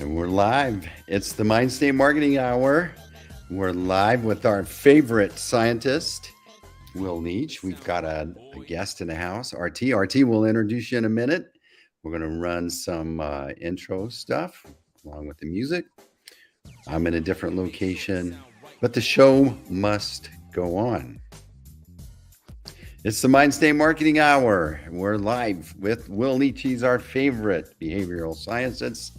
And we're live. It's the Mindstate Marketing Hour. We're live with our favorite scientist, Will Leach. We've got a guest in the house, R.T. R.T. will introduce you in a minute. We're going to run some intro stuff along with the music. I'm in a different location, but the show must go on. It's the Mindstate Marketing Hour. We're live with Will Leach. He's our favorite behavioral scientist.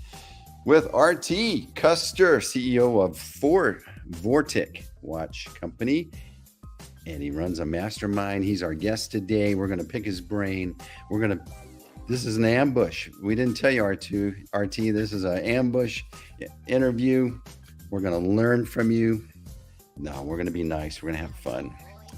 With R.T. Custer, CEO of Vortic Watch Company, and he runs a mastermind. He's our guest today. We're going to pick his brain. This is an ambush. We didn't tell you, R.T. This is an ambush interview. We're going to learn from you. No, we're going to be nice. We're going to have fun.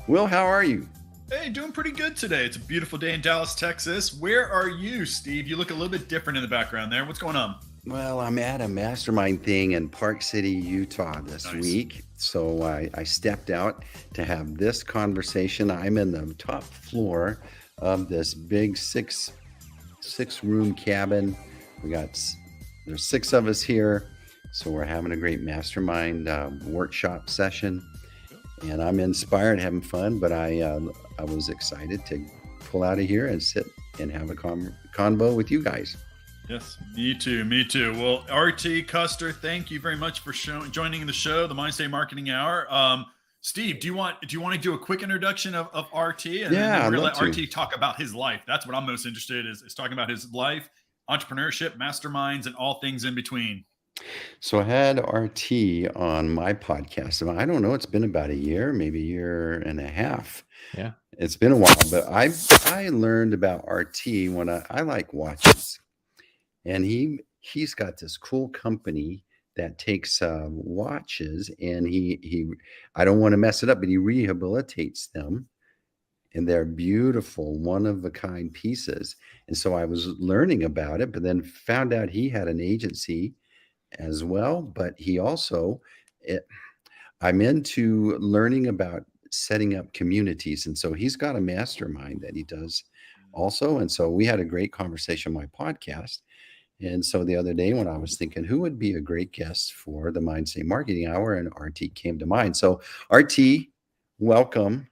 Will, how are you? Hey, doing pretty good today. It's a beautiful day in Dallas, Texas. Where are you, Steve? You look a little bit different in the background there. What's going on? Well, I'm at a mastermind thing in Park City, Utah this week. So I stepped out to have this conversation. I'm in the top floor of this big six room cabin. There's 6 of us here. So we're having a great mastermind workshop session. And I'm inspired, having fun, but I was excited to pull out of here and sit and have a convo with you guys. Yes, me too. Well, R.T. Custer, thank you very much for joining the show, the Mindstate Marketing Hour. Steve, do you want to do a quick introduction of R.T. and then we're gonna let R.T. talk about his life? That's what I'm most interested in, is talking about his life, entrepreneurship, masterminds, and all things in between. So I had R.T. on my podcast. I don't know, it's been about a year, maybe a year and a half. Yeah, it's been a while, but I learned about R.T. when I like watches. And he's got this cool company that takes watches, and he I don't want to mess it up, but he rehabilitates them, and they're beautiful, one of a kind pieces. And so I was learning about it, but then found out he had an agency as well. But he also, I'm into learning about setting up communities, and so he's got a mastermind that he does also. And so we had a great conversation on my podcast. And so the other day when I was thinking who would be a great guest for the Mindstate Marketing Hour, and R.T. came to mind. So R.T., welcome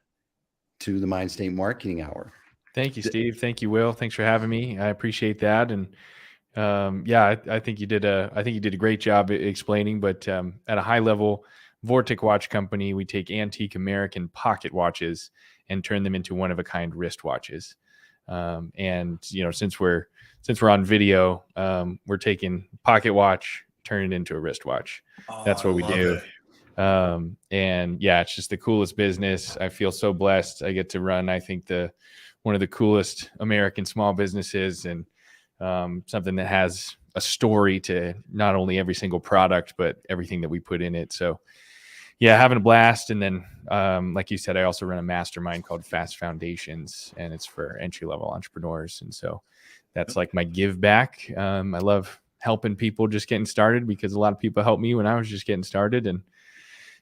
to the Mindstate Marketing Hour. Thank you, Steve. Thank you, Will. Thanks for having me. I appreciate that. And I think you did a great job explaining, but at a high level, Vortic Watch Company, we take antique American pocket watches and turn them into one-of-a-kind wristwatches. And since we're on video, we're taking pocket watch, turn it into a wristwatch. That's what we do. It's just the coolest business. I feel so blessed. I get to run, I think, one of the coolest American small businesses, and something that has a story to not only every single product, but everything that we put in it. So yeah, having a blast. And then, like you said, I also run a mastermind called Fast Foundations, and it's for entry-level entrepreneurs. And so that's like my give back. I love helping people just getting started, because a lot of people helped me when I was just getting started. And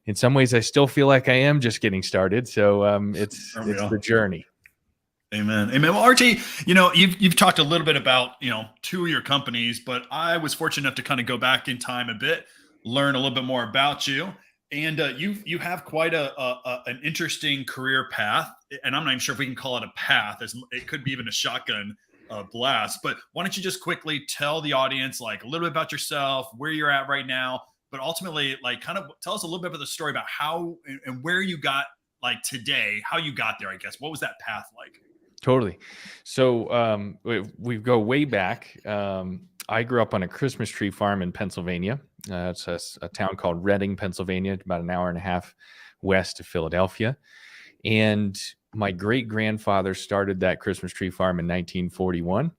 in some ways I still feel like I am just getting started. So it's the journey. Amen. Well, R.T., you've talked a little bit about, 2 of your companies, but I was fortunate enough to kind of go back in time a bit, learn a little bit more about you. And you have quite an interesting career path, and I'm not even sure if we can call it a path. It could be even a shotgun blast. But why don't you just quickly tell the audience like a little bit about yourself, where you're at right now, but ultimately like kind of tell us a little bit about the story about how and where you got like today, how you got there, I guess. What was that path like? Totally. So we go way back. I grew up on a Christmas tree farm in Pennsylvania. It's a town called Reading, Pennsylvania, about an hour and a half west of Philadelphia. And my great-grandfather started that Christmas tree farm in 1941.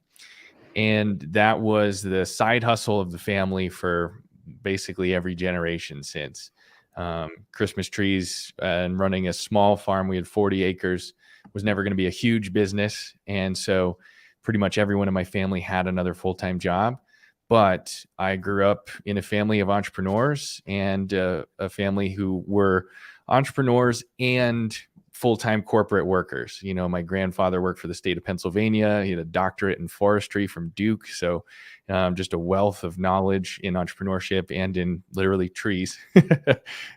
And that was the side hustle of the family for basically every generation since. Christmas trees and running a small farm. We had 40 acres, was never going to be a huge business. And so pretty much everyone in my family had another full-time job. But I grew up in a family of entrepreneurs, and a family who were entrepreneurs and full-time corporate workers. My grandfather worked for the state of Pennsylvania. He had a doctorate in forestry from Duke. So just a wealth of knowledge in entrepreneurship and in literally trees.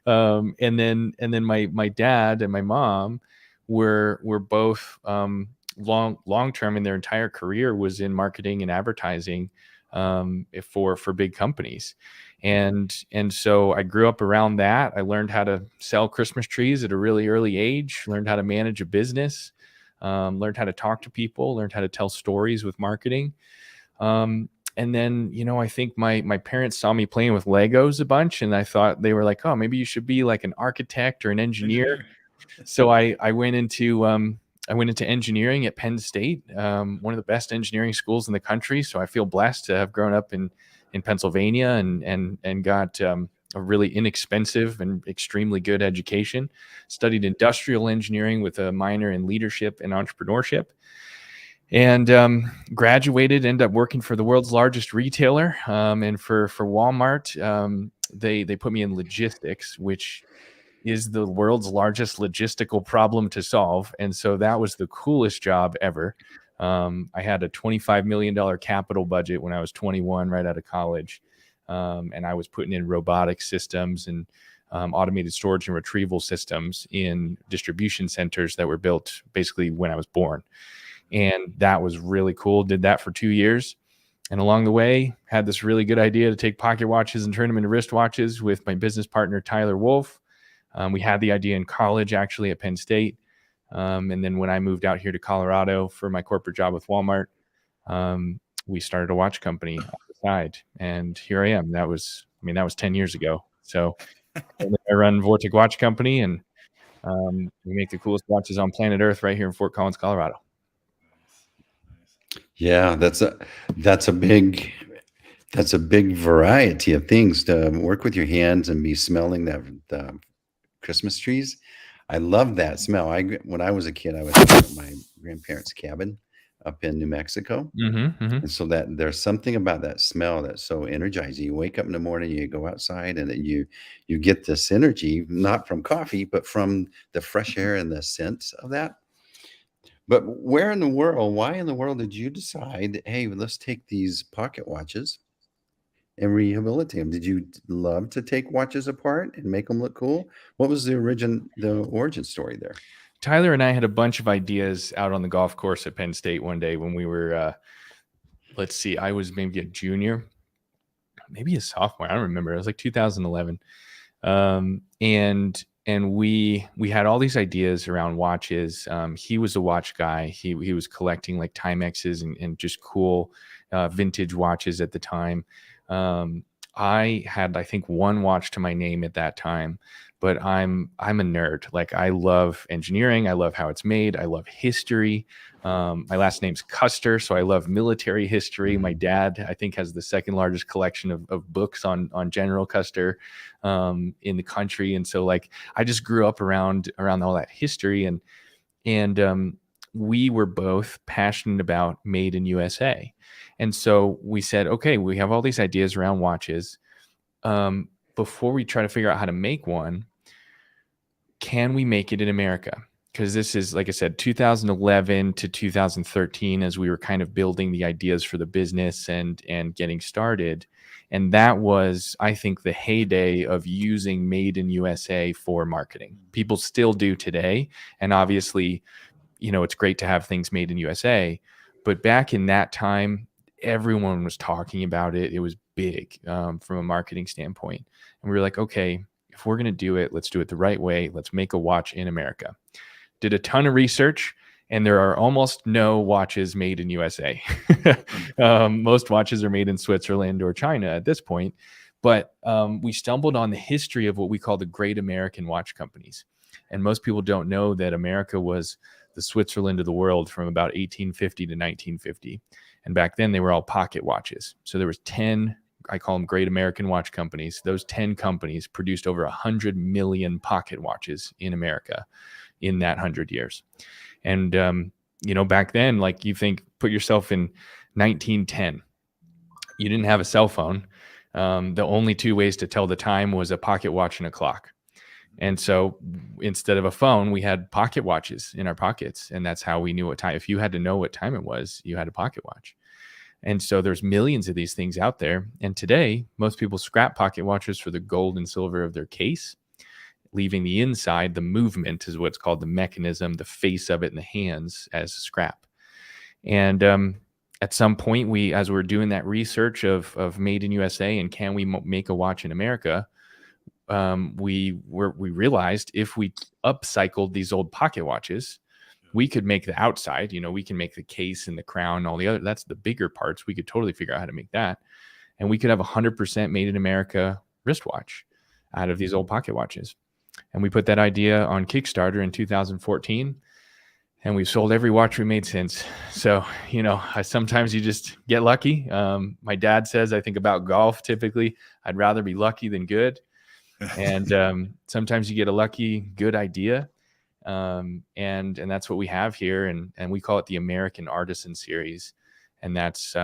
And then my dad and my mom were both long-term in their entire career was in marketing and advertising for big companies. And so I grew up around that. I learned how to sell Christmas trees at a really early age, learned how to manage a business, learned how to talk to people, learned how to tell stories with marketing. And then, I think my parents saw me playing with Legos a bunch, and I thought they were like, oh, maybe you should be like an architect or an engineer. So I went into engineering at Penn State, one of the best engineering schools in the country. So I feel blessed to have grown up in Pennsylvania and got a really inexpensive and extremely good education. Studied industrial engineering with a minor in leadership and entrepreneurship, and graduated. Ended up working for the world's largest retailer, and for Walmart. They put me in logistics, which is the world's largest logistical problem to solve. And so that was the coolest job ever. I had a $25 million capital budget when I was 21, right out of college. And I was putting in robotic systems and automated storage and retrieval systems in distribution centers that were built basically when I was born. And that was really cool. Did that for 2 years. And along the way, had this really good idea to take pocket watches and turn them into wristwatches with my business partner, Tyler Wolf. We had the idea in college, actually, at Penn State. And then when I moved out here to Colorado for my corporate job with Walmart, we started a watch company on the side. And here I am. That was 10 years ago. So I run Vortic Watch Company, and we make the coolest watches on planet Earth right here in Fort Collins, Colorado. Yeah, that's a big variety of things to work with your hands and be smelling the Christmas trees. I love that smell. When I was a kid, I was at my grandparents' cabin up in New Mexico. And so that there's something about that smell that's so energizing. You wake up in the morning, you go outside, and then you get this energy, not from coffee, but from the fresh air and the scent of that. But why in the world did you decide, hey, let's take these pocket watches and rehabilitate them? Did you love to take watches apart and make them look cool? What was the origin story there? Tyler and I had a bunch of ideas out on the golf course at Penn State one day when we were, I was maybe a junior, maybe a sophomore. I don't remember. It was like 2011. And we had all these ideas around watches. He was a watch guy. He was collecting like Timexes and just cool vintage watches at the time. I had, I think, one watch to my name at that time, but I'm a nerd. Like, I love engineering. I love how it's made. I love history. My last name's Custer, so I love military history. My dad, I think, has the second largest collection of books on General Custer in the country. And so, like, I just grew up around all that history, and we were both passionate about made in USA. And so we said, okay, we have all these ideas around watches. Before we try to figure out how to make one, can we make it in America? Because this is, like I said, 2011 to 2013, as we were kind of building the ideas for the business and getting started. And that was, I think, the heyday of using made in USA for marketing. People still do today. And obviously, it's great to have things made in USA. But back in that time, everyone was talking about it. It was big from a marketing standpoint. And we were like, okay, if we're going to do it, let's do it the right way. Let's make a watch in America. Did a ton of research, and there are almost no watches made in USA. Most watches are made in Switzerland or China at this point. But we stumbled on the history of what we call the Great American Watch Companies. And most people don't know that America was the Switzerland of the world from about 1850 to 1950. And back then, they were all pocket watches. So there was 10, I call them Great American Watch Companies. Those 10 companies produced over 100 million pocket watches in America in that 100 years. And, back then, like, you think, put yourself in 1910. You didn't have a cell phone. The only two ways to tell the time was a pocket watch and a clock. And so instead of a phone, we had pocket watches in our pockets. And that's how we knew what time. If you had to know what time it was, you had a pocket watch. And so there's millions of these things out there. And today, most people scrap pocket watches for the gold and silver of their case, leaving the inside, the movement is what's called the mechanism, the face of it in the hands as scrap. And at some point, as we're doing that research of made in USA and can we make a watch in America, we realized if we upcycled these old pocket watches, we could make the outside, we can make the case and the crown and all the other, that's the bigger parts. We could totally figure out how to make that. And we could have 100% made in America wristwatch out of these old pocket watches. And we put that idea on Kickstarter in 2014. And we've sold every watch we made since. So, sometimes you just get lucky. My dad says, I think about golf, typically, I'd rather be lucky than good. And sometimes you get a lucky, good idea. And that's what we have here. And we call it the American Artisan Series. And that's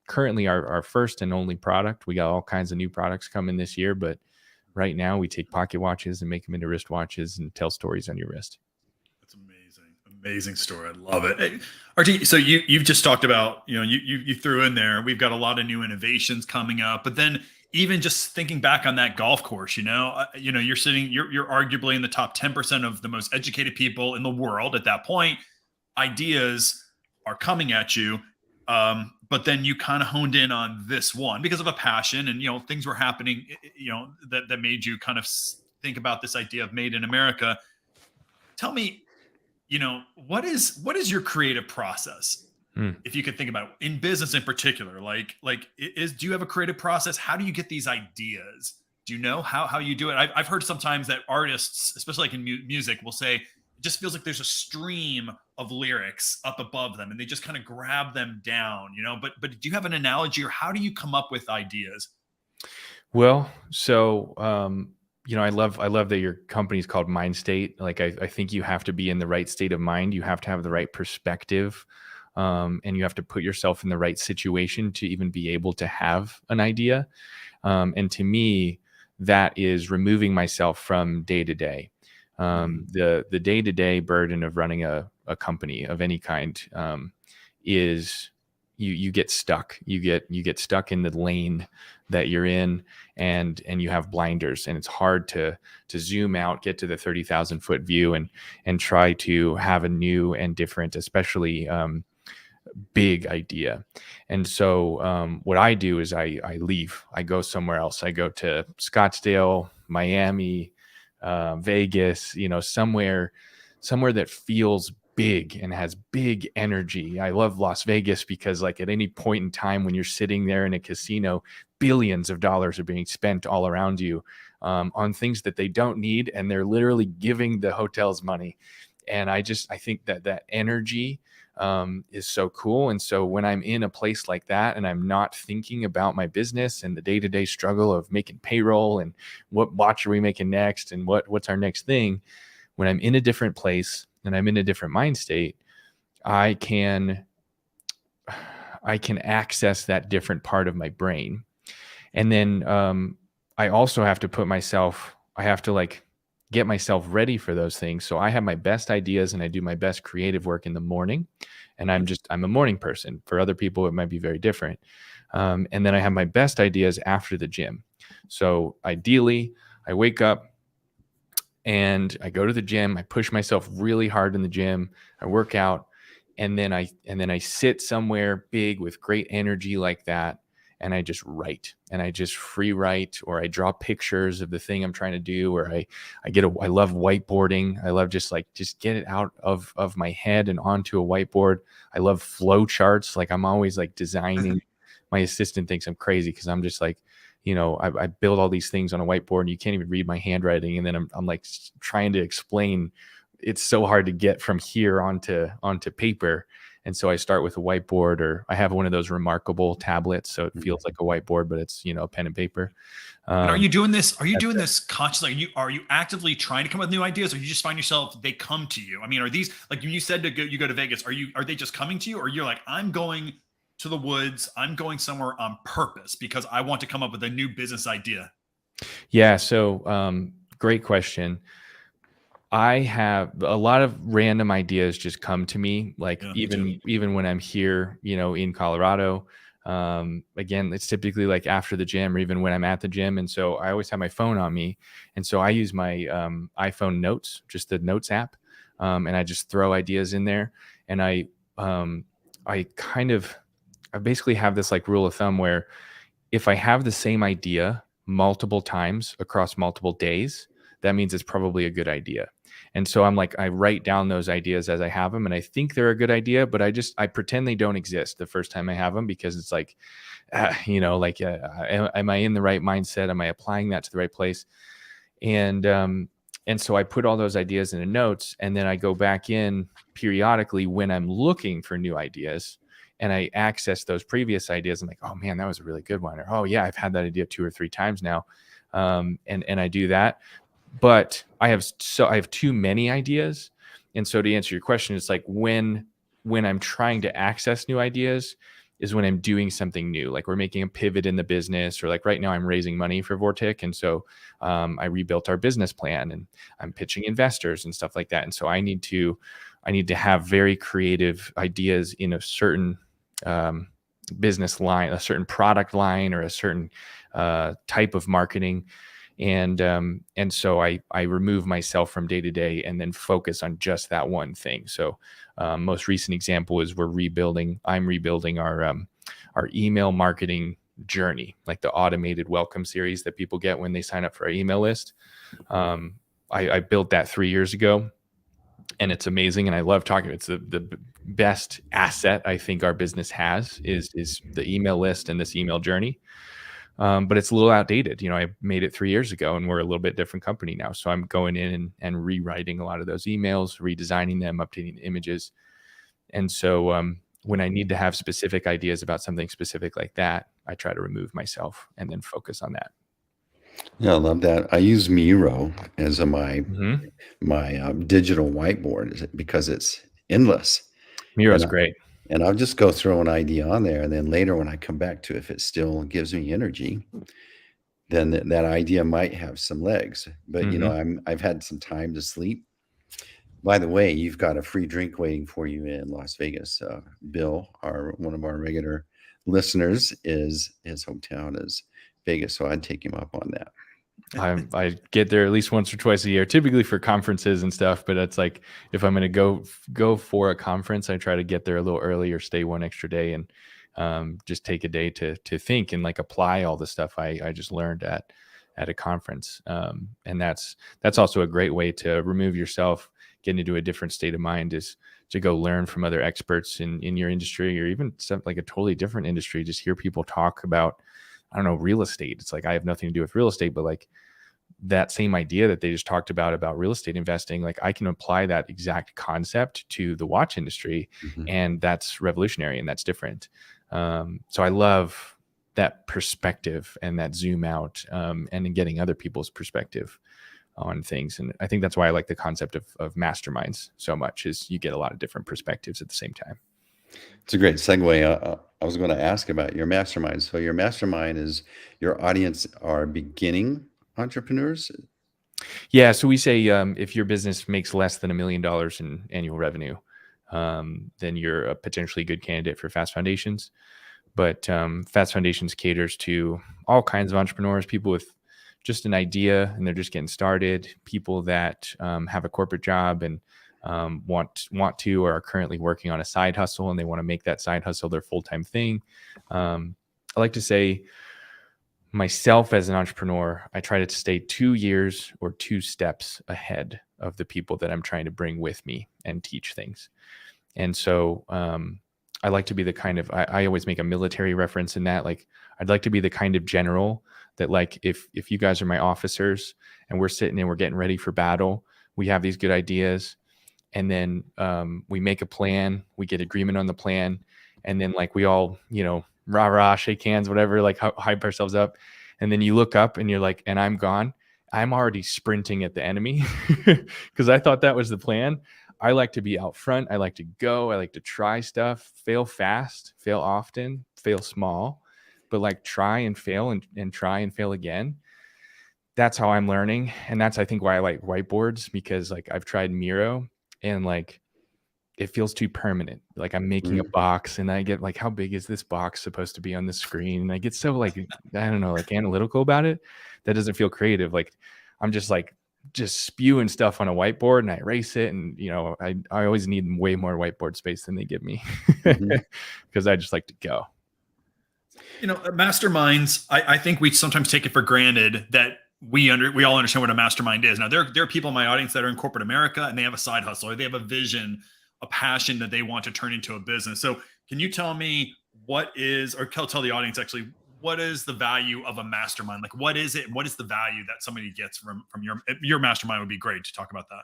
currently our first and only product. We got all kinds of new products coming this year. But right now, we take pocket watches and make them into wristwatches and tell stories on your wrist. That's amazing story. I love it. Hey, R.T., so you've just talked about, you threw in there, we've got a lot of new innovations coming up, but then even just thinking back on that golf course, you're arguably in the top 10% of the most educated people in the world at that point. Ideas are coming at you. But then you kind of honed in on this one because of a passion and, things were happening, that made you kind of think about this idea of made in America. Tell me, what is your creative process? If you could think about it in business in particular, do you have a creative process? How do you get these ideas? Do you know how you do it? I've heard sometimes that artists, especially like in music, will say, it just feels like there's a stream of lyrics up above them and they just kind of grab them down, but do you have an analogy or how do you come up with ideas? Well, so, I love that your company's called Mindstate. Like, I think you have to be in the right state of mind. You have to have the right perspective. And you have to put yourself in the right situation to even be able to have an idea. And to me, that is removing myself from day to day. The day-to-day burden of running a company of any kind is you get stuck. You get stuck in the lane that you're in, and you have blinders, and it's hard to zoom out, get to the 30,000 foot view, and try to have a new and different, especially big idea. And so what I do is I leave. I go somewhere else. I go to Scottsdale, Miami, Vegas, somewhere that feels big and has big energy. I love Las Vegas because at any point in time when you're sitting there in a casino, billions of dollars are being spent all around you on things that they don't need. And they're literally giving the hotels money. And I think that energy is so cool. And so when I'm in a place like that and I'm not thinking about my business and the day-to-day struggle of making payroll and what watch are we making next and what's our next thing, when I'm in a different place and I'm in a different mind state, I can access that different part of my brain. And then I also have to get myself ready for those things. So I have my best ideas and I do my best creative work in the morning. And I'm a morning person. For other people, it might be very different. And then I have my best ideas after the gym. So ideally, I wake up and I go to the gym. I push myself really hard in the gym. I work out, and then I sit somewhere big with great energy like that. And I just write, and I just free write, or I draw pictures of the thing I'm trying to do, or I love whiteboarding. I love just get it out of my head and onto a whiteboard. I love flow charts. I'm always designing. My assistant thinks I'm crazy because I'm just I build all these things on a whiteboard and you can't even read my handwriting. And then I'm trying to explain. It's so hard to get from here onto paper. And so I start with a whiteboard, or I have one of those remarkable tablets. So it feels like a whiteboard, but it's, a pen and paper. And are you doing this? Are you doing this consciously? Are you actively trying to come up with new ideas, or you just find yourself, they come to you? I mean, are these, when you said you go to Vegas, are they just coming to you, or you're like, I'm going to the woods, I'm going somewhere on purpose because I want to come up with a new business idea? Yeah. So Great question. I have a lot of random ideas just come to me, like Yeah, me too. even when I'm here, in Colorado. Again, it's typically like after the gym or even when I'm at the gym. And so I always have my phone on me. And so I use my iPhone notes, just the notes app. And I just throw ideas in there. And um, I I basically have this like rule of thumb where if I have the same idea multiple times across multiple days, that means it's probably a good idea. And so I'm like, I write down those ideas as I have them, and I think they're a good idea, but I pretend they don't exist the first time I have them, because it's like, am I in the right mindset? Am I applying that to the right place? And so I put all those ideas in the notes, and then I go back in periodically when I'm looking for new ideas, and I access those previous ideas. I'm like, oh man, that was a really good one. Or, oh yeah, I've had that idea 2 or 3 times now. And I do that, but I have too many ideas. And so to answer your question, it's like when I'm trying to access new ideas is when I'm doing something new, like we're making a pivot in the business, or like right now I'm raising money for Vortic. And so I rebuilt our business plan, and I'm pitching investors and stuff like that. And so I need to have very creative ideas in a certain business line, a certain product line, or a certain type of marketing. And so I remove myself from day to day and then focus on just that one thing. So most recent example is I'm rebuilding our email marketing journey, like the automated welcome series that people get when they sign up for our email list. I built that 3 years ago, and it's amazing. And I love talking. It's the best asset I think our business has is the email list and this email journey. But it's a little outdated. I made it 3 years ago, and we're a little bit different company now. So I'm going in and rewriting a lot of those emails, redesigning them, updating the images. And so when I need to have specific ideas about something specific like that, I try to remove myself and then focus on that. Yeah, I love that. I use Miro as my Mm-hmm. digital whiteboard because it's endless, Miro's and great. I'll just go throw an idea on there, and then later when I come back to it, if it still gives me energy, then that idea might have some legs. But Mm-hmm. I've had some time to sleep. By the way, you've got a free drink waiting for you in Las Vegas. Bill, one of our regular listeners, his hometown is Vegas, so I'd take him up on that. I get there at least once or twice a year, typically for conferences and stuff. But it's like, if I'm going to go for a conference, I try to get there a little early or stay one extra day, and just take a day to think and like apply all the stuff I just learned at a conference. And that's also a great way to remove yourself, get into a different state of mind, is to go learn from other experts in your industry, or even something like a totally different industry. Just hear people talk about, I don't know, real estate. It's like, I have nothing to do with real estate, but like that same idea that they just talked about real estate investing, like I can apply that exact concept to the watch industry, Mhm. and that's revolutionary and that's different. So I love that perspective and that zoom out, and in getting other people's perspective on things. And I think that's why I like the concept of masterminds so much, is you get a lot of different perspectives at the same time. It's a great segue. I was going to ask about your mastermind. So your mastermind is your audience are beginning entrepreneurs. Yeah. So we say, if your business makes less than $1 million in annual revenue, then you're a potentially good candidate for Fast Foundations. But Fast Foundations caters to all kinds of entrepreneurs, people with just an idea and they're just getting started, people that have a corporate job and want to, or are currently working on a side hustle, and they want to make that side hustle their full-time thing. I like to say, myself as an entrepreneur, I try to stay 2 years or 2 steps ahead of the people that I'm trying to bring with me and teach things. And so I like to be the kind of, I always make a military reference in that, like, I'd like to be the kind of general that, like, if you guys are my officers and we're sitting and we're getting ready for battle, we have these good ideas, and then we make a plan, we get agreement on the plan, and then like we all, rah rah, shake hands, whatever, like hype ourselves up, and then you look up and you're like, and I'm gone. I'm already sprinting at the enemy because I thought that was the plan. I like to be out front. I like to go. I like to try stuff, fail fast, fail often, fail small, but like try and fail and try and fail again. that's how I'm learning. And that's, I think, why I like whiteboards, because like I've tried Miro and like it feels too permanent. Like I'm making a box and I get like, how big is this box supposed to be on the screen? And I get so like, I don't know, like analytical about it. That doesn't feel creative. Like I'm just spewing stuff on a whiteboard and I erase it. And, you know, I always need way more whiteboard space than they give me because I just like to go. You know, masterminds, I think we sometimes take it for granted that we all understand what a mastermind is. Now, there are people in my audience that are in corporate America and they have a side hustle or they have a vision, a passion that they want to turn into a business. So can you tell me what is, or tell the audience actually, what is the value of a mastermind? Like, what is it? What is the value that somebody gets from your mastermind? Would be great to talk about that.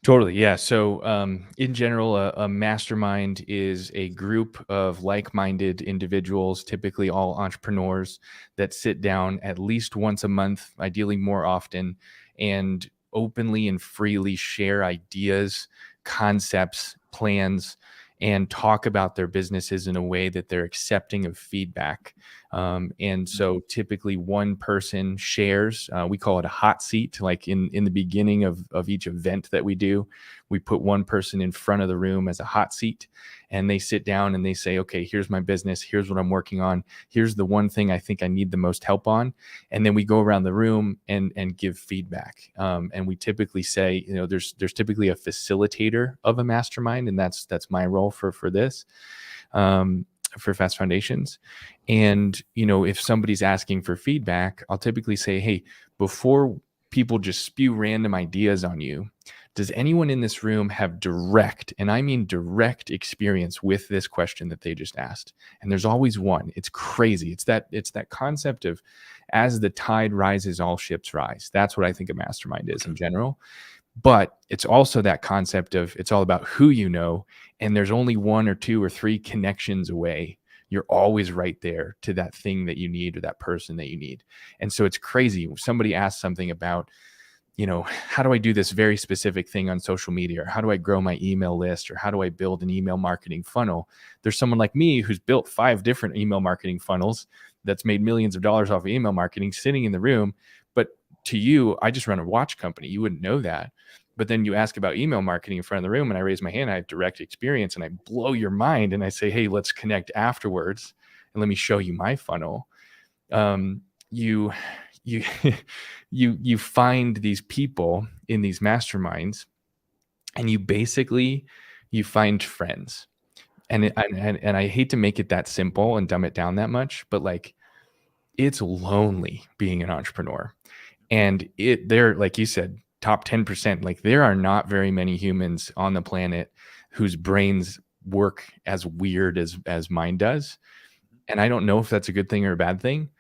Totally. Yeah. So, in general, a mastermind is a group of like-minded individuals, typically all entrepreneurs, that sit down at least once a month, ideally more often, and openly and freely share ideas, concepts, plans, and talk about their businesses in a way that they're accepting of feedback. And so typically one person shares, we call it a hot seat. Like in the beginning of each event that we do, we put one person in front of the room as a hot seat and they sit down and they say, okay, here's my business. Here's what I'm working on. Here's the one thing I think I need the most help on. And then we go around the room and give feedback. And we typically say, you know, there's typically a facilitator of a mastermind, and that's my role for this. For Fast Foundations. And, you know, if somebody's asking for feedback, I'll typically say, hey, before people just spew random ideas on you, does anyone in this room have direct, and I mean direct, experience with this question that they just asked? And there's always one. It's crazy. It's that concept of as the tide rises, all ships rise. That's what I think a mastermind is in general. But it's also that concept of it's all about who you know, and there's only one or two or three connections away. You're always right there to that thing that you need or that person that you need. And so it's crazy. Somebody asks something about, you know, how do I do this very specific thing on social media? Or how do I grow my email list? Or how do I build an email marketing funnel? There's someone like me who's built 5 different email marketing funnels that's made millions of dollars off of email marketing sitting in the room. But to you, I just run a watch company. You wouldn't know that. But then you ask about email marketing in front of the room and I raise my hand, I have direct experience and I blow your mind and I say, hey, let's connect afterwards and let me show you my funnel. You find these people in these masterminds and you find friends. And I hate to make it that simple and dumb it down that much, but like it's lonely being an entrepreneur. And they're, like you said, top 10%. Like there are not very many humans on the planet whose brains work as weird as mine does. And I don't know if that's a good thing or a bad thing,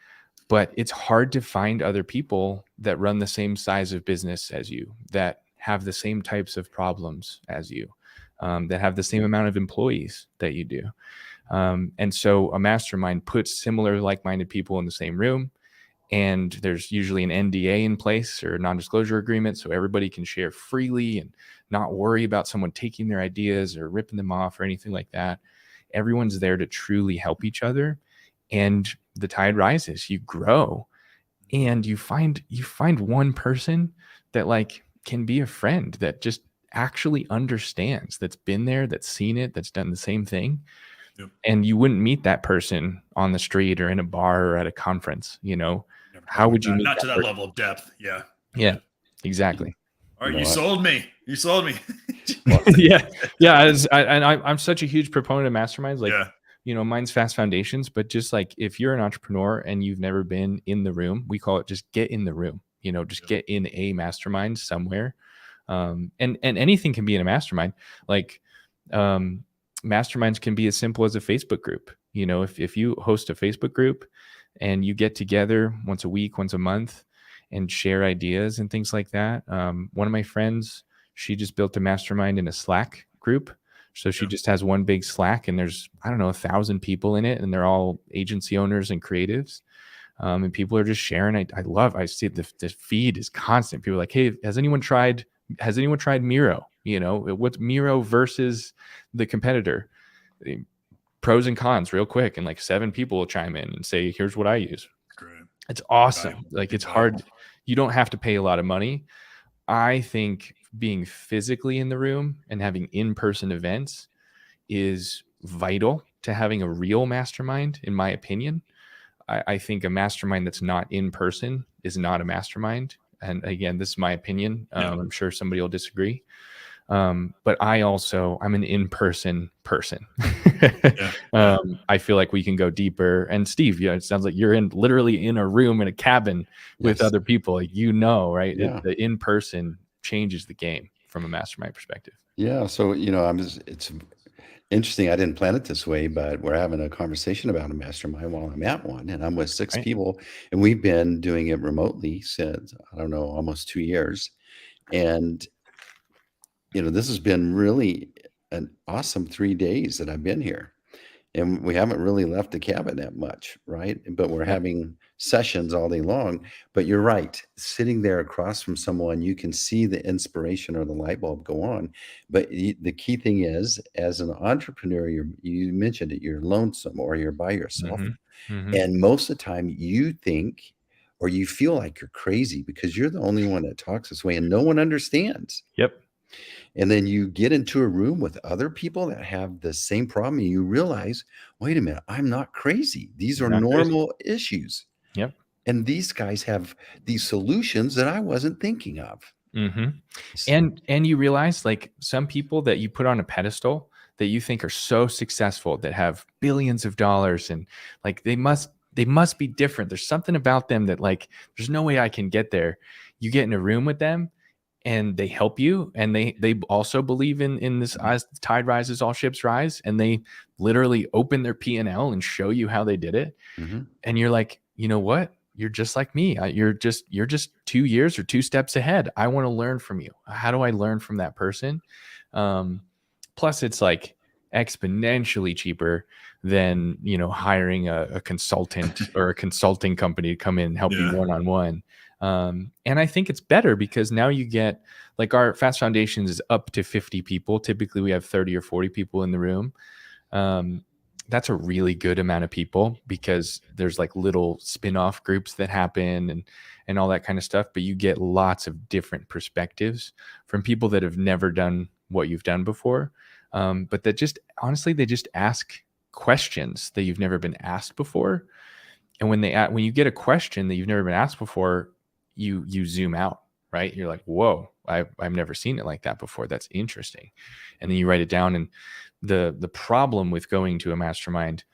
but it's hard to find other people that run the same size of business as you, that have the same types of problems as you, that have the same amount of employees that you do. And so a mastermind puts similar like-minded people in the same room. And there's usually an NDA in place or a non-disclosure agreement, so everybody can share freely and not worry about someone taking their ideas or ripping them off or anything like that. Everyone's there to truly help each other, and the tide rises. You grow, and you find one person that like can be a friend that just actually understands, that's been there, that's seen it, that's done the same thing. Yep. And you wouldn't meet that person on the street or in a bar or at a conference, you know. How would you meet not to that person? level of depth? Yeah, exactly. All right, you sold me. Yeah. I'm such a huge proponent of masterminds. Like, you know, mine's Fast Foundations, but just like if you're an entrepreneur and you've never been in the room, we call it just get in the room. You know, just get in a mastermind somewhere. And anything can be in a mastermind. Like, masterminds can be as simple as a Facebook group. You know, if you host a Facebook group and you get together once a week, once a month and share ideas and things like that. One of my friends, she just built a mastermind in a Slack group. So she just has one big Slack and there's, I don't know, 1,000 people in it and they're all agency owners and creatives. And people are just sharing. I see the feed is constant. People are like, hey, has anyone tried Miro? You know, what's Miro versus the competitor? Pros and cons real quick. And like 7 people will chime in and say, here's what I use. Great. It's awesome. Like it's hard. You don't have to pay a lot of money. I think being physically in the room and having in-person events is vital to having a real mastermind, in my opinion. I think a mastermind that's not in person is not a mastermind. And again, this is my opinion. I'm sure somebody will disagree. But I'm an in-person person. I feel like we can go deeper. And Steve, it sounds like you're literally in a room in a cabin with other people, like, right? Yeah. The in-person changes the game from a mastermind perspective. Yeah. So, it's interesting. I didn't plan it this way, but we're having a conversation about a mastermind while I'm at one, and I'm with 6 Right. people, and we've been doing it remotely since, I don't know, almost 2 years. And, this has been really an awesome 3 days that I've been here. And we haven't really left the cabin that much, right? But we're Yep. having sessions all day long. But you're right. Sitting there across from someone, you can see the inspiration or the light bulb go on. But the key thing is, as an entrepreneur, you mentioned it, you're lonesome or you're by yourself. And most of the time you think or you feel like you're crazy because you're the only one that talks this way and no one understands. Yep. And then you get into a room with other people that have the same problem, and you realize, wait a minute, I'm not crazy. These You're are not crazy. normal issues. Yep. And these guys have these solutions that I wasn't thinking of. And you realize, like, some people that you put on a pedestal that you think are so successful, that have billions of dollars, and like they must be different. There's something about them that, like, there's no way I can get there. You get in a room with them and they help you, and they also believe in this, as the tide rises, all ships rise, and they literally open their P&L and show you how they did it. And you're like, you know what? You're just like me. You're just 2 years or 2 steps ahead. I want to learn from you. How do I learn from that person? Plus, it's like exponentially cheaper than, hiring a consultant or a consulting company to come in and help you one-on-one. And I think it's better because now you get, like, our Fast Foundations is up to 50 people. Typically we have 30 or 40 people in the room. That's a really good amount of people because there's like little spin-off groups that happen and all that kind of stuff. But you get lots of different perspectives from people that have never done what you've done before. But that just, honestly, they just ask questions that you've never been asked before. And when you get a question that you've never been asked before, you zoom out, right? You're like, whoa, I've never seen it like that before. That's interesting. And then you write it down. And the problem with going to a mastermind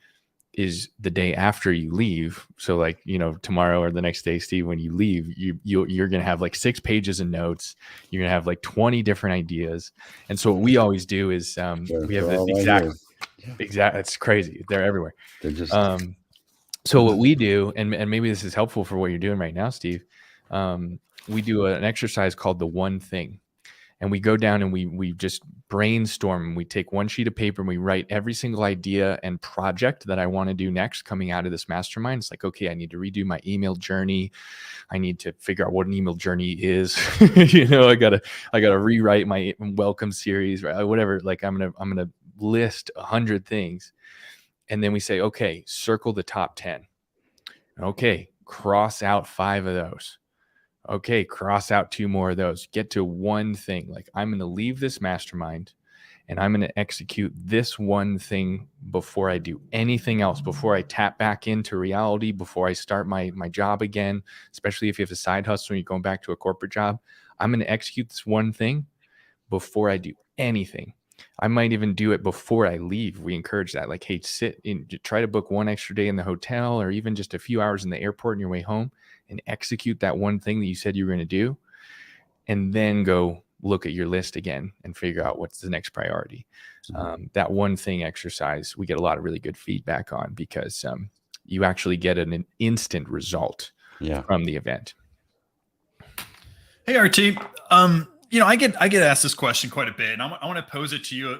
is the day after you leave. So, like, tomorrow or the next day, Steve, when you leave, you're going to have like 6 pages of notes. You're going to have like 20 different ideas. And so what we always do is we have the exact, it's crazy. They're everywhere. They're just, so what we do, and maybe this is helpful for what you're doing right now, Steve, we do an exercise called the one thing. And we go down and we just brainstorm. We take one sheet of paper and we write every single idea and project that I want to do next coming out of this mastermind. It's like, okay, I need to redo my email journey. I need to figure out what an email journey is. I gotta rewrite my welcome series, right? Whatever. Like, I'm gonna list 100 things. And then we say, okay, circle the top 10. Okay, cross out 5 of those. Okay, cross out 2 more of those. Get to one thing. Like, I'm going to leave this mastermind and I'm going to execute this one thing before I do anything else, before I tap back into reality, before I start my job again, especially if you have a side hustle and you're going back to a corporate job. I'm going to execute this one thing before I do anything. I might even do it before I leave. We encourage that. Like, hey, try to book 1 extra day in the hotel or even just a few hours in the airport on your way home and execute that one thing that you said you were going to do. And then go look at your list again and figure out what's the next priority. That one thing exercise, we get a lot of really good feedback on because you actually get an instant result from the event. Hey, R.T. I get asked this question quite a bit, and I want to pose it to you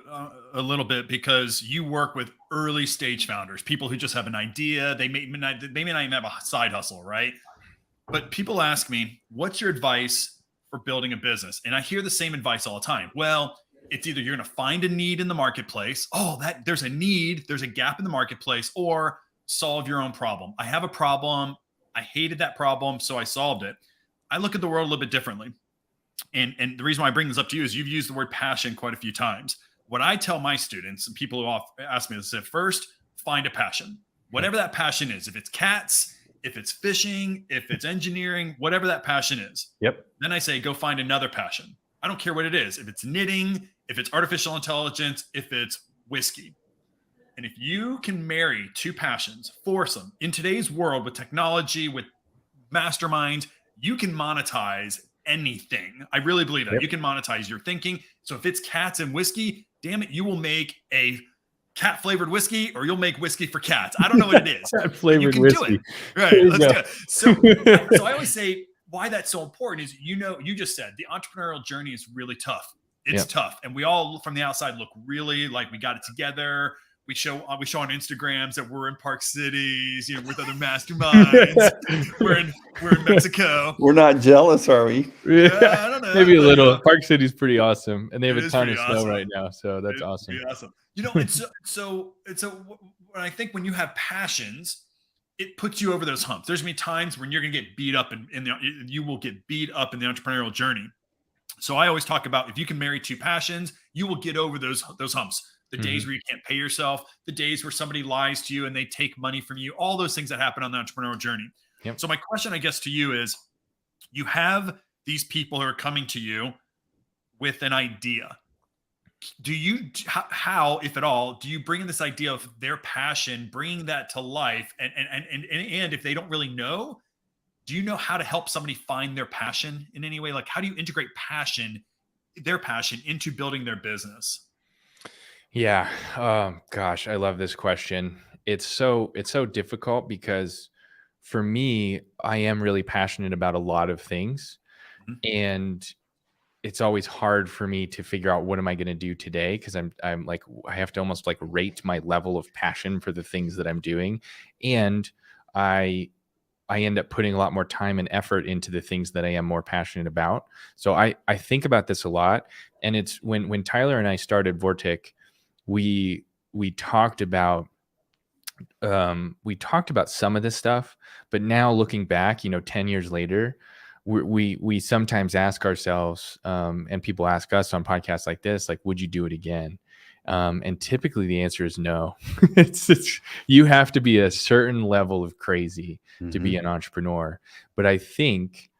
a little bit because you work with early stage founders, people who just have an idea. They may not even have a side hustle, right? But people ask me, what's your advice for building a business? And I hear the same advice all the time. Well, it's either you're going to find a need in the marketplace. There's a need, there's a gap in the marketplace, or solve your own problem. I have a problem. I hated that problem, so I solved it. I look at the world a little bit differently. And the reason why I bring this up to you is you've used the word passion quite a few times. What I tell my students and people who ask me this is, first, find a passion, whatever that passion is. If it's cats, if it's fishing, if it's engineering, whatever that passion is. Yep. Then I say, go find another passion. I don't care what it is. If it's knitting, if it's artificial intelligence, if it's whiskey. And if you can marry two passions, force them in today's world with technology, with masterminds, you can monetize anything. I really believe that. Yep. You can monetize your thinking. So if it's cats and whiskey, damn it, you will make a cat flavored whiskey, or you'll make whiskey for cats. I don't know what it is. Cat flavored Do whiskey. it. Right. Let's do it. So I always say why that's so important is, you just said the entrepreneurial journey is really tough. It's tough. And we all from the outside look really like we got it together. We show on Instagrams that we're in Park Cities, with other masterminds. we're in Mexico. We're not jealous, are we? Yeah, I don't know. Maybe a little. Park City's pretty awesome, and they have a ton of snow awesome. right now, so that's awesome. Awesome. It's so when I think when you have passions, it puts you over those humps. There's gonna be times when you're gonna get beat up, you will get beat up in the entrepreneurial journey. So I always talk about, if you can marry two passions, you will get over those humps. The days where you can't pay yourself, the days where somebody lies to you and they take money from you, all those things that happen on the entrepreneurial journey. Yep. So my question, I guess, to you is, you have these people who are coming to you with an idea. Do you, how, if at all, do you bring in this idea of their passion, bringing that to life? And if they don't really know, do you know how to help somebody find their passion in any way? Like, how do you integrate their passion into building their business? Yeah. Gosh, I love this question. It's so difficult because for me, I am really passionate about a lot of things, and it's always hard for me to figure out what am I going to do today, because I'm like, I have to almost like rate my level of passion for the things that I'm doing, and I end up putting a lot more time and effort into the things that I am more passionate about. So I think about this a lot, and it's when Tyler and I started Vortic, we talked about some of this stuff, but now looking back, 10 years later, we sometimes ask ourselves, and people ask us on podcasts like this, like, would you do it again? And typically the answer is no. it's you have to be a certain level of crazy to be an entrepreneur. But I think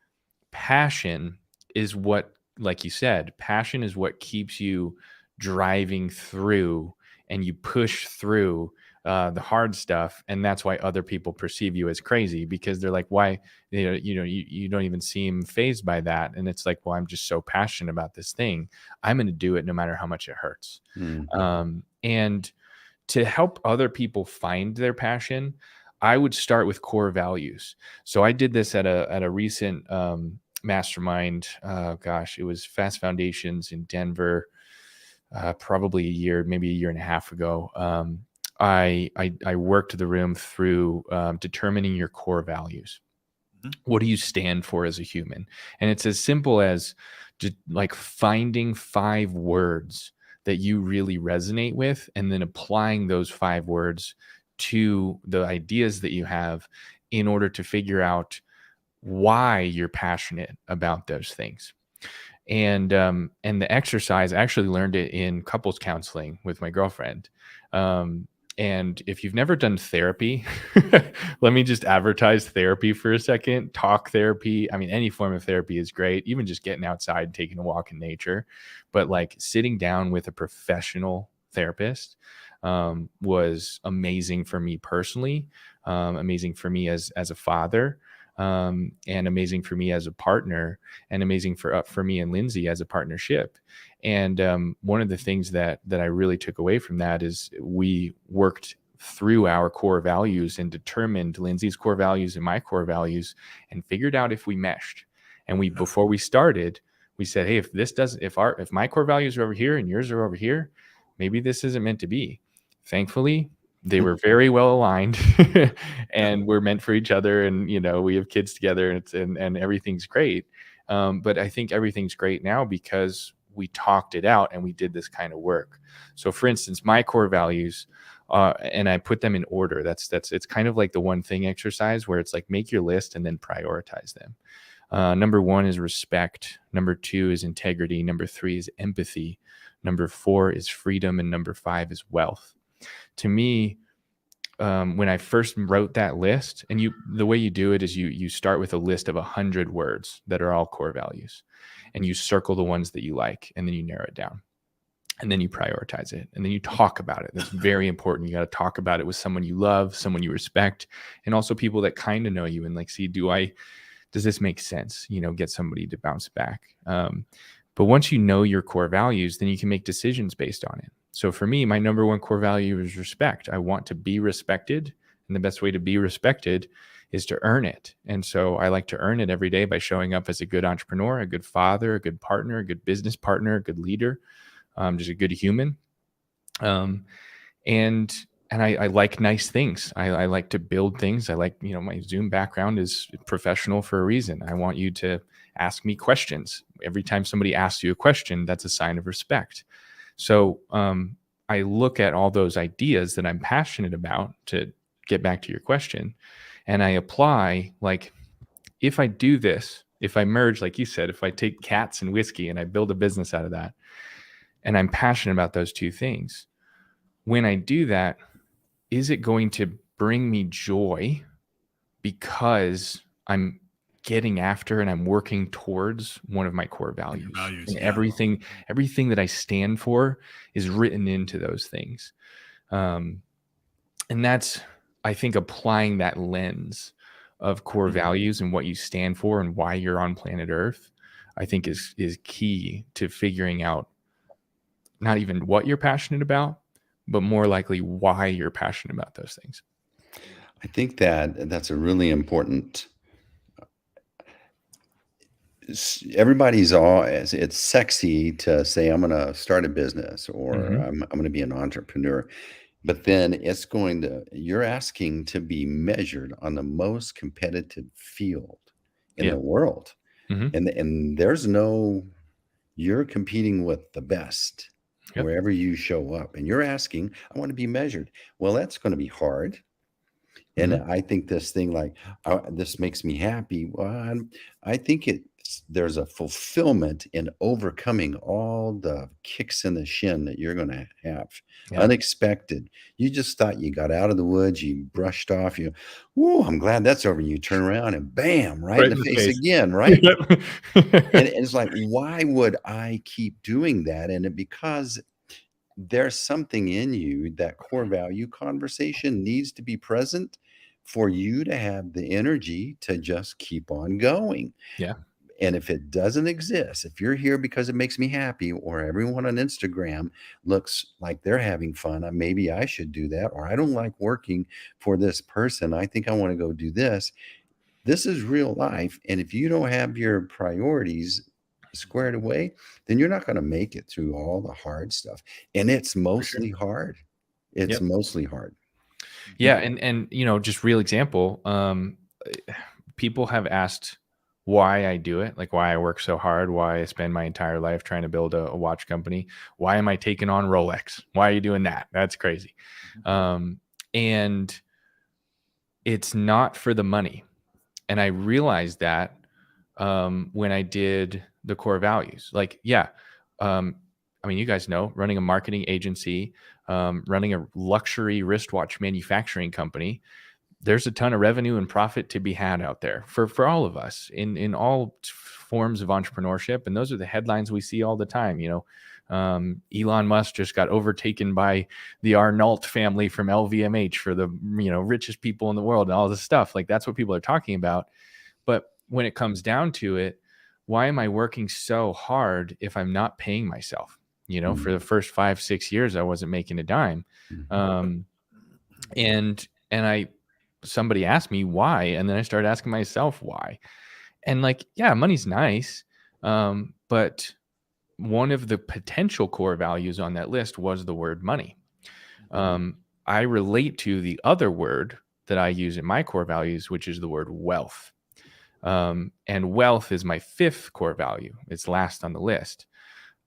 passion is what, like you said, passion is what keeps you driving through, and you push through the hard stuff. And that's why other people perceive you as crazy, because they're like, why, you don't even seem fazed by that. And it's like, well, I'm just so passionate about this thing. I'm going to do it no matter how much it hurts. And to help other people find their passion, I would start with core values. So I did this at a recent mastermind. It was Fast Foundations in Denver, probably maybe a year and a half ago. I worked the room through determining your core values. What do you stand for as a human? And it's as simple as just like finding 5 words that you really resonate with, and then applying those 5 words to the ideas that you have in order to figure out why you're passionate about those things. And the exercise, I actually learned it in couples counseling with my girlfriend. And if you've never done therapy, let me just advertise therapy for a second. Talk therapy. I mean, any form of therapy is great. Even just getting outside, taking a walk in nature. But like sitting down with a professional therapist was amazing for me personally, amazing for me as a father, and amazing for me as a partner, and amazing for me and Lindsay as a partnership. And one of the things that I really took away from that is we worked through our core values and determined Lindsay's core values and my core values, and figured out if we meshed. And before we started, we said, hey, if my core values are over here and yours are over here, maybe this isn't meant to be. Thankfully, they were very well aligned and we're meant for each other. And, we have kids together, and everything's great. But I think everything's great now because we talked it out and we did this kind of work. So for instance, my core values, and I put them in order. It's kind of like the one thing exercise where it's like, make your list and then prioritize them. Number 1 is respect. Number 2 is integrity. Number 3 is empathy. Number 4 is freedom. And number 5 is wealth. To me, when I first wrote that list, and the way you do it is you start with a list of 100 words that are all core values, and you circle the ones that you like, and then you narrow it down, and then you prioritize it, and then you talk about it. That's very important. You got to talk about it with someone you love, someone you respect, and also people that kind of know you and like, see, does this make sense? Get somebody to bounce back. But once you know your core values, then you can make decisions based on it. So for me, my number 1 core value is respect. I want to be respected. And the best way to be respected is to earn it. And so I like to earn it every day by showing up as a good entrepreneur, a good father, a good partner, a good business partner, a good leader, just a good human. And I like nice things. I like to build things. I like, my Zoom background is professional for a reason. I want you to ask me questions. Every time somebody asks you a question, that's a sign of respect. So I look at all those ideas that I'm passionate about, to get back to your question, and I apply, like, if I do this, if I merge, like you said, if I take cats and whiskey and I build a business out of that, and I'm passionate about those 2 things, when I do that, is it going to bring me joy because I'm getting after and I'm working towards one of my core values? And everything that I stand for is written into those things. And that's, I think, applying that lens of core values and what you stand for and why you're on planet Earth, I think is key to figuring out not even what you're passionate about, but more likely why you're passionate about those things. I think that's a really important. Everybody's it's sexy to say, I'm going to start a business, or I'm going to be an entrepreneur. But then you're asking to be measured on the most competitive field in the world. And you're competing with the best wherever you show up, and you're asking, I want to be measured. Well, that's going to be hard. And I think this thing, like, this makes me happy. Well, I think there's a fulfillment in overcoming all the kicks in the shin that you're going to have. Unexpected. You just thought you got out of the woods, you brushed off, whoa, I'm glad that's over. You turn around and bam, right in the face again, right? And it's like, why would I keep doing that? And because there's something in you, that core value conversation needs to be present for you to have the energy to just keep on going. Yeah. And if it doesn't exist, if you're here because it makes me happy, or everyone on Instagram looks like they're having fun, maybe I should do that, or I don't like working for this person, I think I want to go do this. This is real life. And if you don't have your priorities squared away, then you're not going to make it through all the hard stuff. And it's mostly hard. It's mostly hard. Yeah. And just real example, people have asked why I do it, like why I work so hard, why I spend my entire life trying to build a watch company. Why am I taking on Rolex? Why are you doing that? That's crazy. And it's not for the money. And I realized that when I did the core values, like, you guys know, running a marketing agency, running a luxury wristwatch manufacturing company, there's a ton of revenue and profit to be had out there for all of us in all forms of entrepreneurship. And those are the headlines we see all the time. Elon Musk just got overtaken by the Arnault family from LVMH for the, richest people in the world and all this stuff. Like, that's what people are talking about. But when it comes down to it, why am I working so hard if I'm not paying myself? For the first 5-6 years, I wasn't making a dime. And somebody asked me why, and then I started asking myself why. And money's nice. But one of the potential core values on that list was the word money. I relate to the other word that I use in my core values, which is the word wealth. And wealth is my 5th core value. It's last on the list.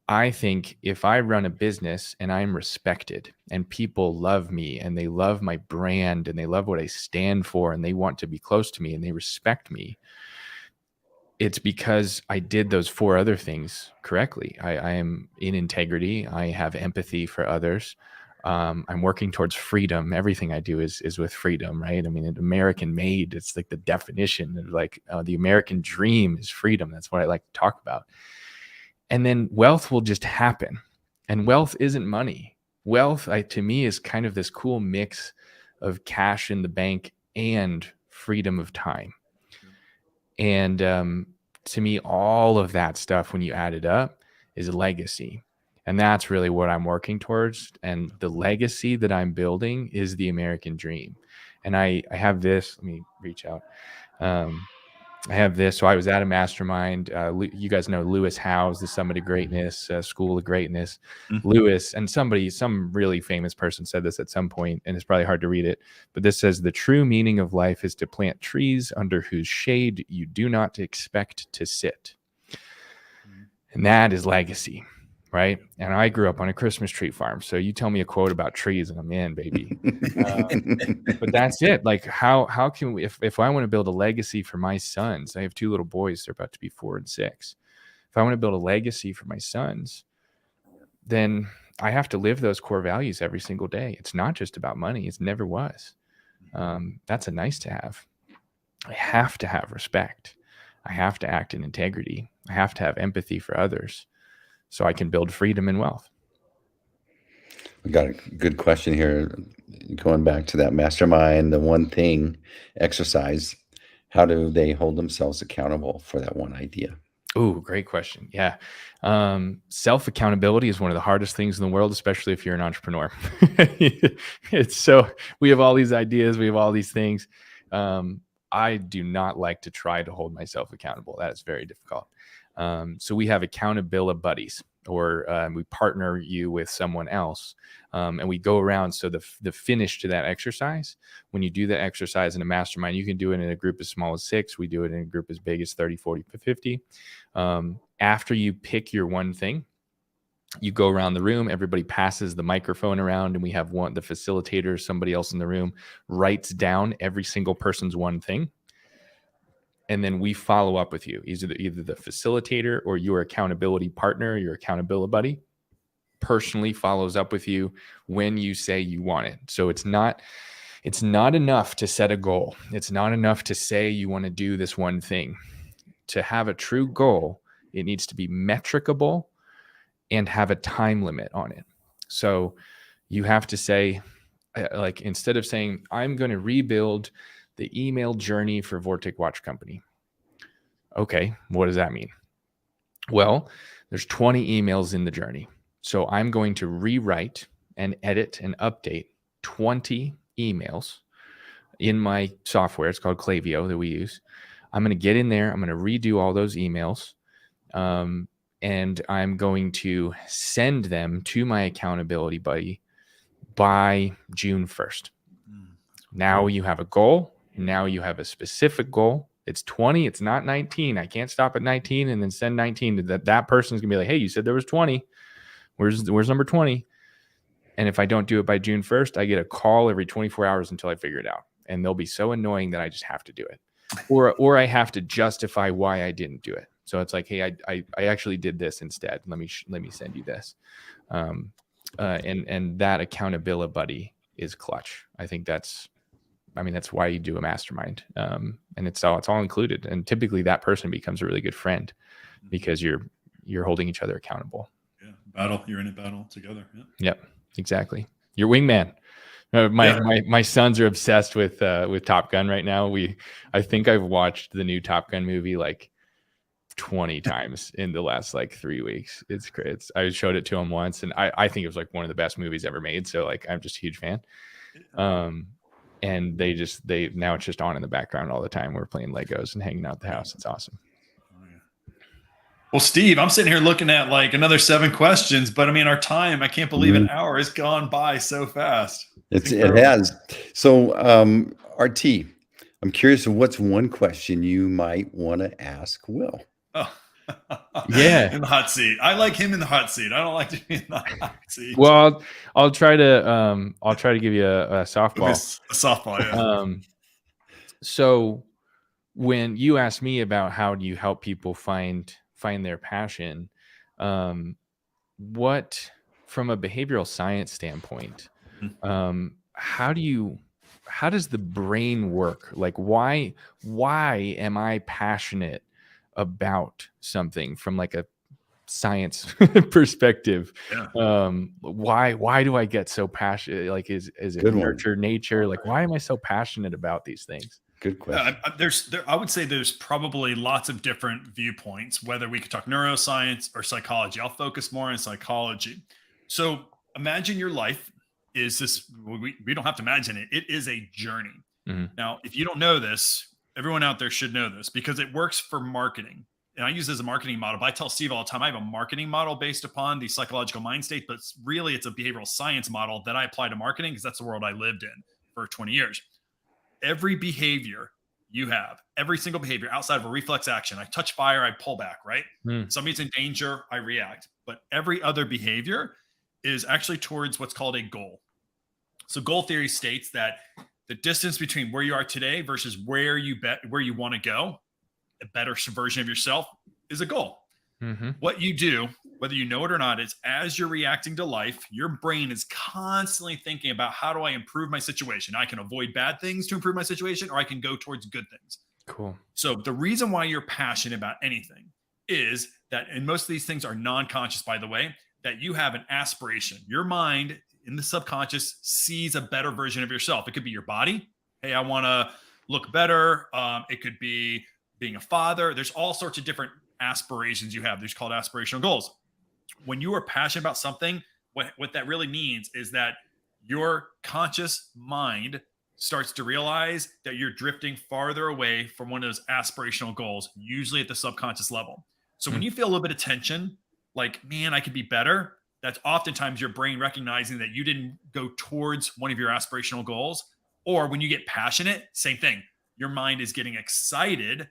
I think if I run a business and I'm respected and people love me and they love my brand and they love what I stand for and they want to be close to me and they respect me, it's because I did those 4 other things correctly. I am in integrity. I have empathy for others. I'm working towards freedom. Everything I do is with freedom, right? I mean, American made, it's like the definition of like the American dream is freedom. That's what I like to talk about. And then wealth will just happen. And wealth isn't money. Wealth, to me, is kind of this cool mix of cash in the bank and freedom of time. And to me, all of that stuff, when you add it up, is a legacy. And that's really what I'm working towards. And the legacy that I'm building is the American dream. And I have this, let me reach out. I have this. So I was at a mastermind. You guys know Lewis Howes, the Summit of Greatness, School of Greatness. Mm-hmm. Lewis, and some really famous person said this at some point, and it's probably hard to read it, but this says, the true meaning of life is to plant trees under whose shade you do not expect to sit. And that is legacy, right? And I grew up on a Christmas tree farm. So you tell me a quote about trees and I'm in, baby. But that's it. Like how can we, if I want to build a legacy for my sons, I have 2 little boys, they're about to be 4 and 6. If I want to build a legacy for my sons, then I have to live those core values every single day. It's not just about money. It never was. That's a nice to have. I have to have respect. I have to act in integrity. I have to have empathy for others so I can build freedom and wealth. We got a good question here. Going back to that mastermind, the one thing exercise, how do they hold themselves accountable for that one idea? Oh, great question. Yeah. Self-accountability is one of the hardest things in the world, especially if you're an entrepreneur. It's so, we have all these ideas, we have all these things. I do not like to try to hold myself accountable. That is very difficult. So we have accountability buddies, or we partner you with someone else, and we go around. So the finish to that exercise, when you do the exercise in a mastermind, you can do it in a group as small as 6. We do it in a group as big as 30, 40, 50. After you pick your one thing, you go around the room, everybody passes the microphone around, and we have the facilitator, somebody else in the room, writes down every single person's one thing. And then we follow up with you, either the facilitator or your accountability partner, your accountability buddy, personally follows up with you when you say you want it. So it's not enough to set a goal. It's not enough to say you want to do this one thing. To have a true goal, it needs to be metricable and have a time limit on it. So you have to say, like, instead of saying, I'm going to rebuild the email journey for Vortic Watch Company. Okay, what does that mean? Well, there's 20 emails in the journey. So I'm going to rewrite and edit and update 20 emails in my software. It's called Klaviyo that we use. I'm going to get in there. I'm going to redo all those emails. And I'm going to send them to my accountability buddy by June 1st. Now you have a goal. Now you have a specific goal. It's 20. It's not 19. I can't stop at 19 and then send 19 to that person's going to be like, hey, you said there was 20. Where's number 20? And if I don't do it by June 1st, I get a call every 24 hours until I figure it out. And they'll be so annoying that I just have to do it. Or I have to justify why I didn't do it. So it's like, hey, I actually did this instead. Let me send you this. And that accountability buddy is clutch. I think that's why you do a mastermind. And it's all included. And typically that person becomes a really good friend because you're holding each other accountable. Yeah. You're in a battle together. Yeah. Yep. Exactly. Your wingman. My sons are obsessed with Top Gun right now. I think I've watched the new Top Gun movie like 20 times in the last like 3 weeks. It's great. I showed it to them once, and I think it was like one of the best movies ever made. So like, I'm just a huge fan. And now it's just on in the background all the time. We're playing Legos and hanging out at the house. It's awesome. Well, Steve, I'm sitting here looking at like another 7 questions, but I mean, our time, I can't believe an hour has gone by so fast. It has. So, R.T., I'm curious, what's one question you might want to ask Will? Oh, yeah. In the hot seat. I like him in the hot seat. I don't like to be in the hot seat. Well, I'll try to give you a softball. A softball, yeah. So when you asked me about how do you help people find their passion, what, from a behavioral science standpoint, Mhm. how does the brain work? Like, why am I passionate about something from like a science perspective? Yeah. Why do I get so passionate? Like, is it Good one. nurture nature? Like, why am I so passionate about these things? Good question. I would say there's probably lots of different viewpoints, whether we could talk neuroscience or psychology. I'll focus more on psychology. So imagine your life is this, we don't have to imagine it. It is a journey. Mhm. Now, if you don't know this, everyone out there should know this because it works for marketing. And I use this as a marketing model, but I tell Steve all the time, I have a marketing model based upon the psychological mind state, but really it's a behavioral science model that I apply to marketing because that's the world I lived in for 20 years. Every behavior you have, every single behavior outside of a reflex action, I touch fire, I pull back, right? Mm. Somebody's in danger, I react. But every other behavior is actually towards what's called a goal. So goal theory states that the distance between where you are today versus where you want to go, a better version of yourself, is a goal. Mm-hmm. What you do, whether you know it or not, is as you're reacting to life, your brain is constantly thinking about how do I improve my situation? I can avoid bad things to improve my situation, or I can go towards good things. Cool. So the reason why you're passionate about anything is that, and most of these things are non-conscious, by the way, that you have an aspiration. Your mind in the subconscious sees a better version of yourself. It could be your body. Hey, I want to look better. It could be being a father. There's all sorts of different aspirations you have. These called aspirational goals. When you are passionate about something, what that really means is that your conscious mind starts to realize that you're drifting farther away from one of those aspirational goals, usually at the subconscious level. So when you feel a little bit of tension, like, man, I could be better, that's oftentimes your brain recognizing that you didn't go towards one of your aspirational goals. Or when you get passionate, same thing. Your mind is getting excited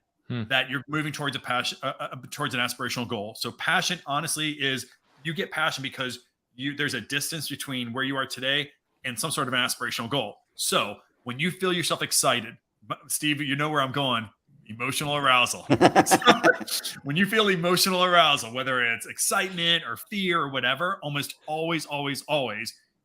that you're moving towards towards an aspirational goal. So passion, honestly, is you get passion because there's a distance between where you are today and some sort of an aspirational goal. So when you feel yourself excited, Steve, you know where I'm going. Emotional arousal. So, when you feel emotional arousal, whether it's excitement or fear or whatever, almost always,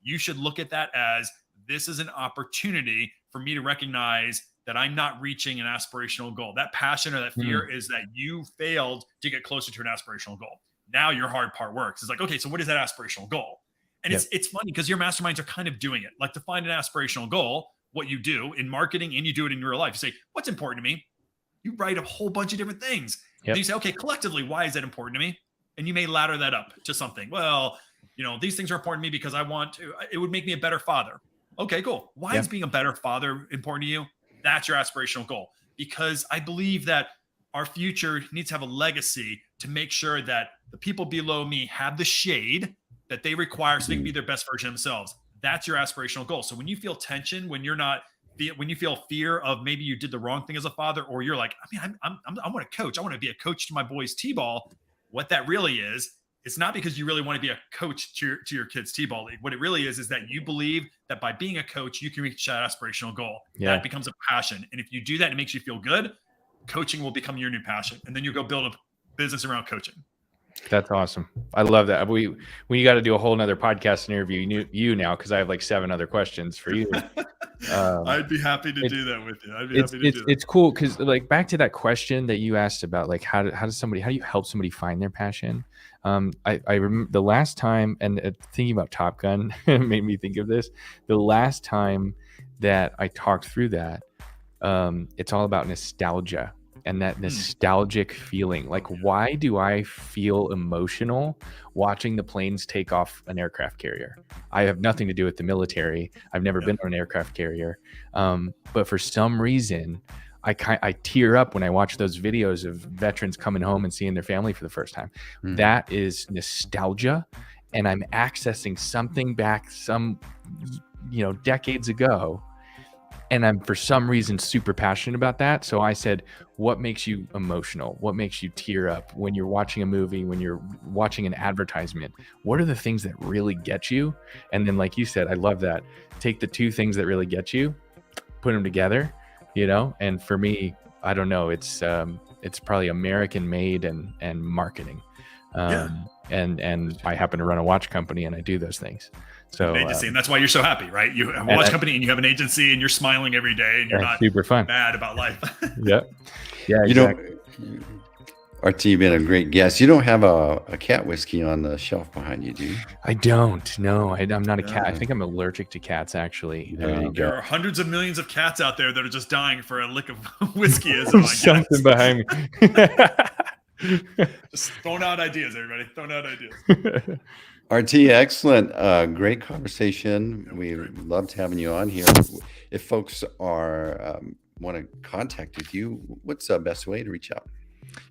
you should look at that as this is an opportunity for me to recognize that I'm not reaching an aspirational goal. That passion or that fear is that you failed to get closer to an aspirational goal. Now your hard part works. It's like, okay, so what is that aspirational goal? And it's funny because your masterminds are kind of doing it. Like to find an aspirational goal, what you do in marketing and you do it in your real life. You say, what's important to me? You write a whole bunch of different things. And you say, okay, collectively, why is that important to me? And you may ladder that up to something. Well, these things are important to me because it would make me a better father. Okay, cool. Why is being a better father important to you? That's your aspirational goal. Because I believe that our future needs to have a legacy to make sure that the people below me have the shade that they require so they can be their best version of themselves. That's your aspirational goal. So when you feel tension, when you feel fear of maybe you did the wrong thing as a father, or you're like, I want to coach. I want to be a coach to my boys' t-ball. What that really is, it's not because you really want to be a coach to your kids' t-ball league. What it really is that you believe that by being a coach, you can reach that aspirational goal. Yeah. That becomes a passion. And if you do that, it makes you feel good. Coaching will become your new passion. And then you go build a business around coaching. That's awesome. I love that. We got to do a whole nother podcast interview you now, because I have like 7 other questions for you. I'd be happy to do that with you. It's cool because, like, back to that question that you asked about, like, how do you help somebody find their passion? I remember the last time, and thinking about Top Gun made me think of this. The last time that I talked through that, it's all about nostalgia. And that nostalgic feeling, like, why do I feel emotional watching the planes take off an aircraft carrier? I have nothing to do with the military. I've never been on an aircraft carrier. But for some reason, I tear up when I watch those videos of veterans coming home and seeing their family for the first time. That is nostalgia. And I'm accessing something back decades ago. And I'm, for some reason, super passionate about that. So I said, what makes you emotional? What makes you tear up when you're watching a movie, when you're watching an advertisement? What are the things that really get you? And then, like you said, I love that. Take the 2 things that really get you, put them together, and for me, I don't know. It's probably American made and marketing. And I happen to run a watch company and I do those things. So agency, and that's why you're so happy, right? You have a watch company and you have an agency and you're smiling every day and you're not super fun. mad about life. Yeah. Exactly. R.T., you've been a great guest. You don't have a cat whiskey on the shelf behind you, do you? I don't. No, I'm not a cat. I think I'm allergic to cats, actually. There are hundreds of millions of cats out there that are just dying for a lick of whiskey. As my something behind me. Just throwing out ideas, everybody. Throwing out ideas. R.T., excellent. Great conversation. We loved having you on here. If folks are want to contact with you, what's the best way to reach out?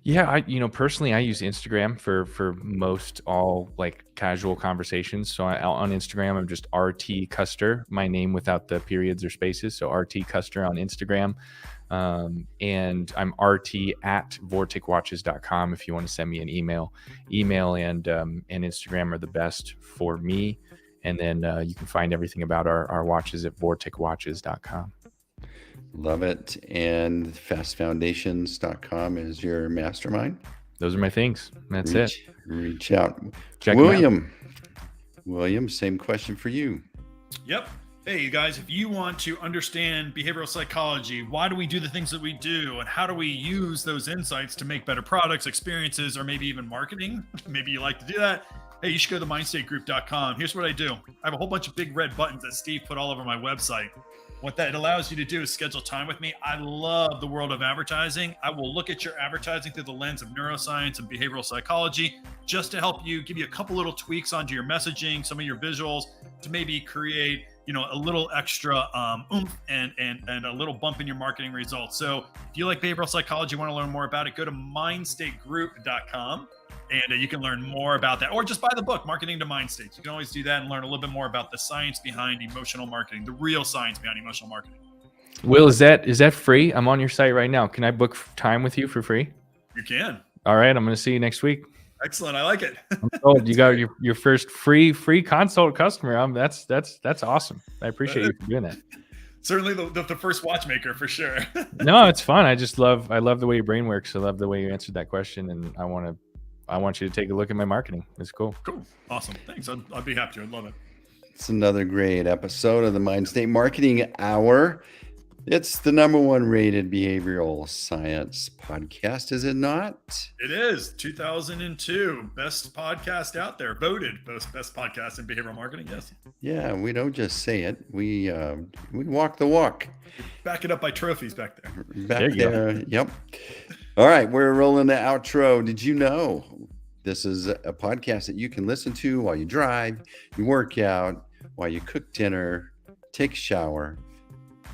Yeah, personally, I use Instagram for most all like casual conversations. So on Instagram, I'm just R.T. Custer, my name without the periods or spaces. So R.T. Custer on Instagram. And I'm RT at vorticwatches.com if you want to send me an email. Email and Instagram are the best for me. And then you can find everything about our watches at vorticwatches.com. Love it. And fastfoundations.com is your mastermind. Those are my things. That's it. Reach out. Check William, same question for you. Yep. Hey, you guys, if you want to understand behavioral psychology, why do we do the things that we do, and how do we use those insights to make better products, experiences, or maybe even marketing? Maybe you like to do that. Hey, you should go to mindstategroup.com. Here's what I do. I have a whole bunch of big red buttons that Steve put all over my website. What that allows you to do is schedule time with me. I love the world of advertising. I will look at your advertising through the lens of neuroscience and behavioral psychology just to help you, give you a couple little tweaks onto your messaging, some of your visuals to maybe create, a little extra oomph and a little bump in your marketing results. So if you like behavioral psychology, want to learn more about it, go to mindstategroup.com. And you can learn more about that, or just buy the book, Marketing to Mind States. You can always do that and learn a little bit more about the science behind emotional marketing, the real science behind emotional marketing. Will, is that free? I'm on your site right now. Can I book time with you for free? You can. All right. I'm going to see you next week. Excellent. I like it. You got your first free consult customer. That's awesome. I appreciate you for doing that. Certainly the first watchmaker for sure. No, it's fun. I love the way your brain works. I love the way you answered that question, and I want you to take a look at my marketing. It's cool. Cool. Awesome. Thanks. I'd be happy to. I'd love it. It's another great episode of the Mindstate Marketing Hour. It's the #1 rated behavioral science podcast, is it not? It is. 2002 best podcast out there. Voted best podcast in behavioral marketing. Yes. Yeah, we don't just say it. We walk the walk. Back it up by trophies back there. Back there. Yep. All right, we're rolling the outro. Did you know this is a podcast that you can listen to while you drive, you work out, while you cook dinner, take a shower,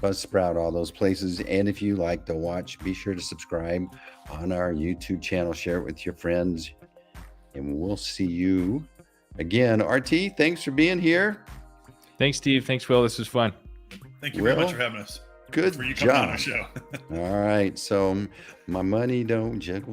Buzzsprout, all those places. And if you like to watch, be sure to subscribe on our YouTube channel, share it with your friends, and we'll see you again. RT, thanks for being here. Thanks, Steve. Thanks, Will. This was fun. Thank you very much for having us. Good for you coming on job. our show. All right, so my money don't jiggle.